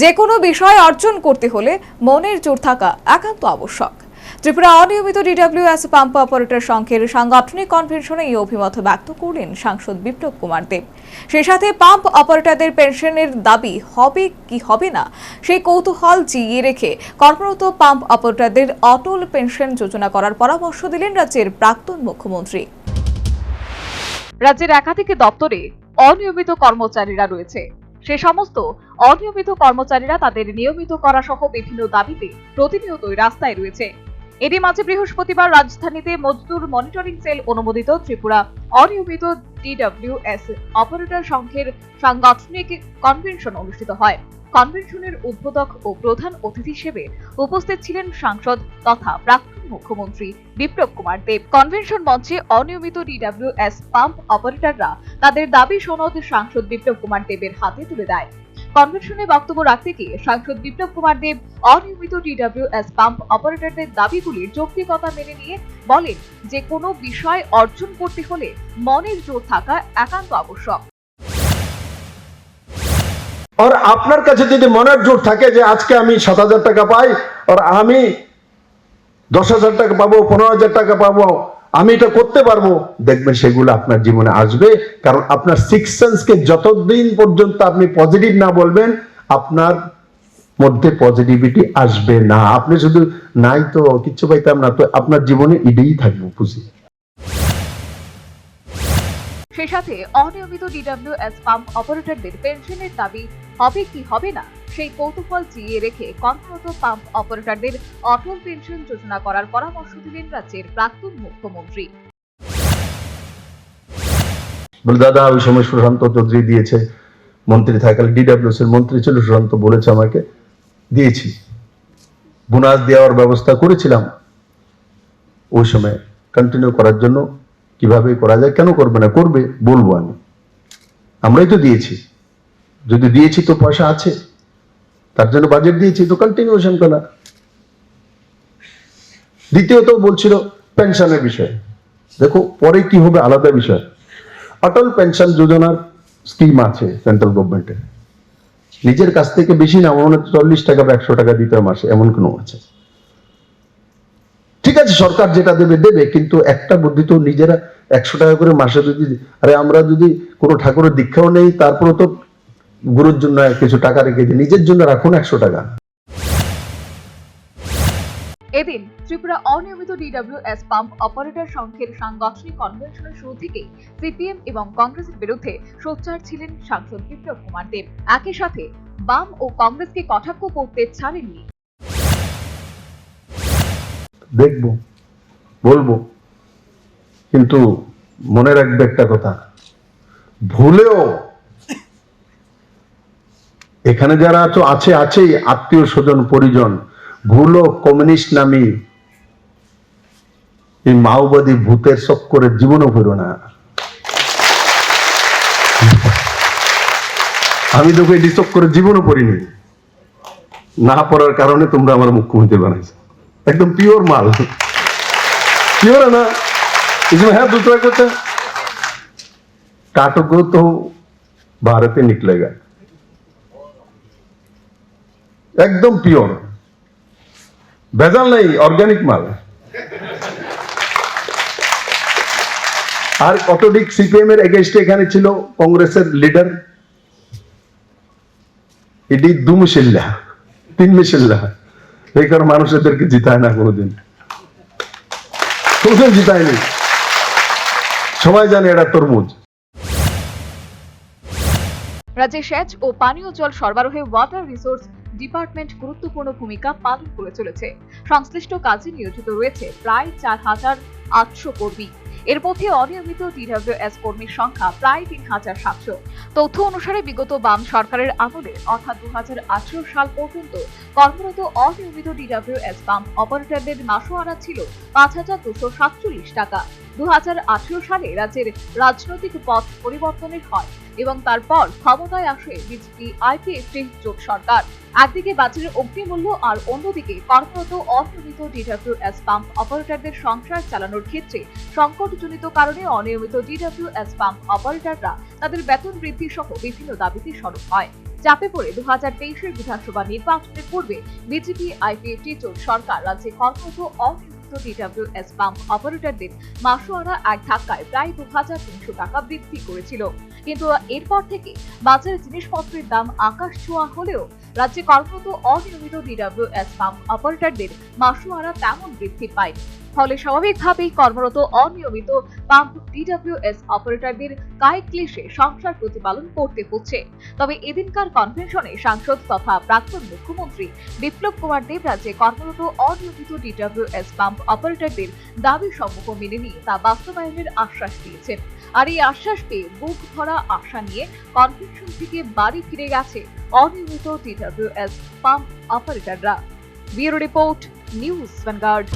যে কোনো বিষয় অর্জন করতে হলে মনের জোর থাকা একান্ত আবশ্যক। ত্রিপুরা অনিয়মিত ডিডব্লিউএস পাম্প অপারেটর সংঘের সাংগঠনিক কনভেনশনে এই অভিমত ব্যক্ত করলেন সাংসদ বিপ্লব কুমার দেব। সেই সাথে পাম্প অপারেটরদের পেনশনের দাবি হবে কি হবে না সেই কৌতূহল জিইয়ে রেখে কর্মরত পাম্প অপারেটরদের অটল পেনশন যোজনা করার পরামর্শ দিলেন রাজ্যের প্রাক্তন মুখ্যমন্ত্রী। রাজ্যের একাধিক দপ্তরে অনিয়মিত কর্মচারীরা রয়েছে। সে সমস্ত অনিয়মিত কর্মচারীরা তাদের নিয়মিত করা সহ বিভিন্ন দাবিতে প্রতিনিয়তই রাস্তায় রয়েছে। এরই মাঝে বৃহস্পতিবার রাজধানীতে মজদুর মনিটরিং সেল অনুমোদিত ত্রিপুরা অনিয়মিত ডিডব্লিউএস অপারেটর সংঘের সাংগঠনিক কনভেনশন অনুষ্ঠিত হয়। কনভেনশনের উদ্বোধক ও প্রধান অতিথি হিসেবে উপস্থিত ছিলেন সাংসদ তথা প্রাক্তন মুখ্যমন্ত্রী বিপ্লব কুমার দেব। কনভেনশন মঞ্চে অনিয়মিত ডিডব্লিউএস পাম্প অপারেটররা তাদের দাবি সনদ সাংসদ বিপ্লব কুমার দেবের হাতে তুলে দেয়। কনভেনশনে বক্তব্য রাখতে গিয়ে সাংসদ বিপ্লব কুমার দেব অনিয়মিত ডিডব্লিউএস পাম্প অপারেটরদের দাবিগুলির যৌক্তিকতা মেনে নিয়ে বলেন, যে কোনো বিষয় অর্জন করতে হলে মনের জোর থাকা একান্ত আবশ্যক। আর আপনার কাছে যদি মনের জোর থাকে যে আজকে আমি ৭,০০০ টাকা পাই আর আমি ১০,০০০ টাকা পাবো, ১৫,০০০ টাকা পাবো, আমি এটা করতে পারবো, দেখবেন সেগুলো আপনার জীবনে আসবে। কারণ আপনার সিক্স সেন্সকে যতদিন পর্যন্ত আপনি পজিটিভ না বলবেন আপনার মধ্যে পজিটিভিটি আসবে না। আপনি শুধু নাই তো কিচ্ছু পাইতাম না, তো আপনার জীবনে এটাই থাকবে পুঁজি। সেই সাথে অনিয়মিত ডিডব্লিউএস পাম্প অপারেটরদের পেনশনের দাবি হবে কি হবে না সেই কৌতূহল জিইয়ে রেখে কর্মরত পাম্প অপারেটরদের অটল পেনশন যোজনা করার পরামর্শ দিলেন রাজ্যের প্রাক্তন মুখ্যমন্ত্রী। দাদা ওই সময় সুশান্ত চৌধুরী দিয়েছে, মন্ত্রী থাকাল ডিডব্লিউএস এর মন্ত্রী ছিল সুশান্ত, বলেছে আমাকে, দিয়েছি, বোনাস দেওয়ার ব্যবস্থা করেছিলাম ওই সময় কন্টিনিউ করার জন্য। কিভাবে করা যায়, কেন করবে না, করবে বলবো আমি, আমরাই তো দিয়েছি, যদি দিয়েছি তো পয়সা আছে, তার জন্য বাজেট দিয়েছি, তো কন্টিনিউশন করা। দ্বিতীয়ত বলছিল পেনশনের বিষয়, দেখো পরে কি হবে আলাদা বিষয়। অটল পেনশন যোজনার স্কিম আছে সেন্ট্রাল গভর্নমেন্টের, নিজের কাছ থেকে বেশি না, মনে 40 টাকা বা 100 টাকা দিতে মাসে, এমন কোনো আছে। ঠিক আছে, সরকার যেটা দেবে দেবে, কিন্তু একটা বুদ্ধি তো নিজেরা 100 টাকা করে মাসে যদি, আরে আমরা যদি কোনো ঠাকুরের দীক্ষাও নেই তারপরে তো গুরুর জন্য কিছু টাকা রেখে দিই, নিজের জন্য রাখুন 100 টাকা। এদিন ত্রিপুরা অনিয়মিত ডিডব্লিউএস পাম্প অপারেটর সংঘের সাংগঠনিক কনভেনশনের শুরু থেকেই সিপিএম এবং কংগ্রেসের বিরুদ্ধে সোচ্চার ছিলেন সাংসদ বিপ্লব কুমার দেব। একই সাথে বাম ও কংগ্রেসকে কটাক্ষ করতে ছাড়েননি। দেখবো, বলবো, কিন্তু মনে রাখবে একটা কথা, ভুলেও এখানে যারা আছেই আত্মীয় স্বজন পরিজন, ভুলও কমিউনিস্ট নামী এই মাওবাদী ভূতের চক্করে জীবনও করো না। আমি তোকে এটি চক্করে জীবনও পড়িনি, না পড়ার কারণে তোমরা আমার মুখ্যমন্ত্রী বানাইছো। एकदम प्योर माल, प्योर है ना, इसमें है दूसरा कुछ, काटोगे तो भारत ही निकलेगा, एकदम प्योर, भेजाल नहीं, ऑर्गेनिक माल। আর অটোডিক সিপিএম এর এগেইনস্টে এখানে ছিল কংগ্রেসের লিডার, এটি দুমিশিল্লা, তিনমিশিল্লা, এই কারণে মানুষ এদেরকে জিতায় না, কোনোদিন জিতায়নি, সবাই জানে এটা তরমুজ। রাজ্যে সেচ ও পানীয় জল সরবরাহে ওয়াটার রিসোর্স ডিপার্টমেন্ট গুরুত্বপূর্ণ ভূমিকা পালন করে চলেছে। সংশ্লিষ্ট কাজে নিয়োজিত রয়েছে প্রায় 4,800 কর্মী। এর মধ্যে অনিয়মিত ডিডব্লিউএস কর্মীর সংখ্যা প্রায় 3,700। তথ্য অনুসারে বিগত বাম সরকারের আমলে অর্থাৎ 2018 সাল পর্যন্ত কর্মরত অনিয়মিত ডিডব্লিউএস পাম্প অপারেটরদের মাসোহারা ছিল 5,247 টাকা। 2018 সালে রাজ্যের রাজনৈতিক পথ পরিবর্তনের হয় এবং তারপর ক্ষমতায় আসে বিজেপি আইপিএফটি জোট সরকার। একদিকে বাজারের অগ্নিমূল্য আর অন্যদিকে কর্মরত অনিয়মিত ডিডব্লিউএস পাম্প অপারেটরদের সংসার চালানোর ক্ষেত্রে সংকটজনিত কারণে অনিয়মিত ডিডব্লিউএস পাম্প অপারেটররা তাদের বেতন বৃদ্ধি সহ বিভিন্ন দাবিতে সরব হয়। চাপে পড়ে 2023-এর বিধানসভা নির্বাচনের পূর্বে বিজেপি আইপিএফটি জোট সরকার রাজ্যে কর্মরত অনিয়মিত ডিডব্লিউএস পাম্প অপারেটরদের মাসোয়ারা এক ধাক্কায় প্রায় 2,300 টাকা বৃদ্ধি করেছিল। কিন্তু এরপর থেকে বাজারে জিনিসপত্রের দাম আকাশ ছোঁয়া হলেও রাজ্যে কর্মরত অনিয়মিত ডিডব্লিউএস পাম্প অপারেটরদের মাসোয়ারা তেমন বৃদ্ধি পায়নি। ফলে স্বাভাবিকভাবেই কর্মরত অনিয়মিত পাম্প ডিডব্লিউএস অপারেটরদের কায়িক ক্লেশে সংসার প্রতিপালন করতে হচ্ছে। তবে এদিনকার কনভেনশনে সাংসদ তথা প্রাক্তন মুখ্যমন্ত্রী বিপ্লব কুমার দেব রাজ্যে কর্মরত অনিয়মিত ডিডব্লিউএস পাম্প অপারেটরদের দাবি সমূহ মেনে নিয়ে তা বাস্তবায়নের আশ্বাস দিয়েছেন। আর এই আশ্বাস পেয়ে বুক ভরা আশা নিয়ে কনভেনশন থেকে বাড়ি ফিরে গেছে অনিয়মিত ডিডব্লিউএস পাম্প অপারেটররা। Bureau report, news vanguard.